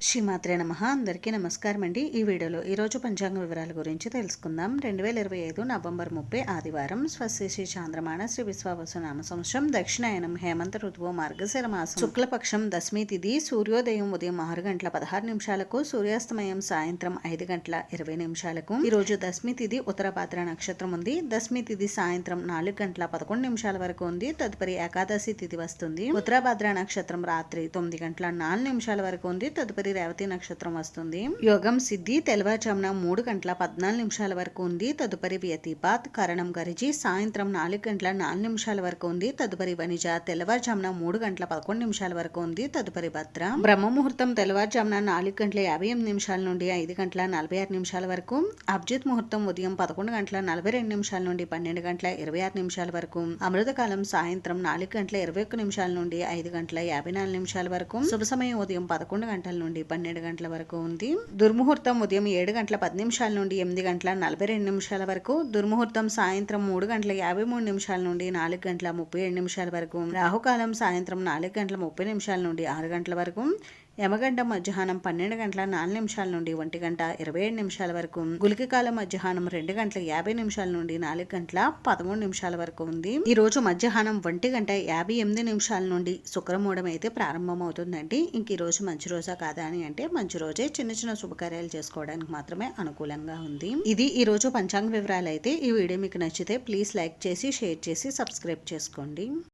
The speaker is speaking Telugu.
శ్రీమాత్రే నమః. అందరికీ నమస్కారం అండి. ఈ వీడియోలో ఈరోజు పంచాంగ వివరాల గురించి తెలుసుకుందాం. 2025 నవంబర్ 30 ఆదివారం. స్వస్తి శ్రీ చాంద్రమాన శ్రీ విశ్వావసు నామ సంవత్సరం దక్షిణాయనం హేమంత ఋతువు మార్గశిర మాసం శుక్లపక్షం దశమి తిథి. సూర్యోదయం ఉదయం 6 గంటల 16 నిమిషాలకు, సూర్యాస్తమయం సాయంత్రం 5 గంటల 20 నిమిషాలకు. ఈ రోజు దశమి తిథి ఉత్తరభాద్ర నక్షత్రం ఉంది. దశమి తిథి సాయంత్రం 4 గంటల 11 నిమిషాల వరకు ఉంది. తదుపరి ఏకాదశి తిథి వస్తుంది. ఉత్తరభాద్ర నక్షత్రం రాత్రి 9 గంటల 4 నిమిషాల వరకు ఉంది. తదుపరి రేవతి నక్షత్రం వస్తుంది. యోగం సిద్ధి తెల్లవారుజామున 3 గంటల 14 నిమిషాల వరకు ఉంది. తదుపరి వ్యతిపాత్ కరణం గరిజి సాయంత్రం 4 గంటల 4 నిమిషాల వరకు ఉంది. తదుపరి వనిజ తెల్లవారుజామున 3 గంటల 11 నిమిషాల వరకు ఉంది. తదుపరి భద్ర బ్రహ్మ ముహూర్తం తెల్లవారుజామున 4 గంటల 58 నిమిషాల నుండి 5 గంటల 46 నిమిషాల వరకు. అభిజిత్ ముహూర్తం ఉదయం 11 గంటల 42 నిమిషాల నుండి 12 గంటల 26 నిమిషాల వరకు. అమృతకాలం సాయంత్రం 4 గంటల 21 నిమిషాల నుండి 5 గంటల 54 నిమిషాల వరకు. శుభ సమయం ఉదయం 11 గంటల నుండి 12 గంటల వరకు ఉంది. దుర్ముహూర్తం ఉదయం 7 గంటల 10 నిమిషాల నుండి 8 గంటల 42 నిమిషాల వరకు. దుర్ముహూర్తం సాయంత్రం 3 గంటల 53 నిమిషాల నుండి 4 గంటల 37 నిమిషాల వరకు. రాహుకాలం సాయంత్రం 4 గంటల 30 నిమిషాల నుండి 6 గంటల వరకు. యమగండం మధ్యాహ్నం 12 గంటల 4 నిమిషాల నుండి 1 గంట 27 నిమిషాల వరకు. గులిక కాలం మధ్యాహ్నం 2 గంటల 50 నిమిషాల నుండి 4 గంటల 13 నిమిషాల వరకు ఉంది. ఈ రోజు మధ్యాహ్నం 1 గంట 58 నిమిషాల నుండి శుక్రమూఢం అయితే ప్రారంభమవుతుందండి. ఇంక ఈ రోజు మంచి రోజా కాదా అని అంటే మంచి రోజే. చిన్న చిన్న శుభకార్యాలు చేసుకోవడానికి మాత్రమే అనుకూలంగా ఉంది. ఇది ఈ రోజు పంచాంగ వివరాలు అయితే. ఈ వీడియో మీకు నచ్చితే ప్లీజ్ లైక్ చేసి, షేర్ చేసి, సబ్స్క్రైబ్ చేసుకోండి.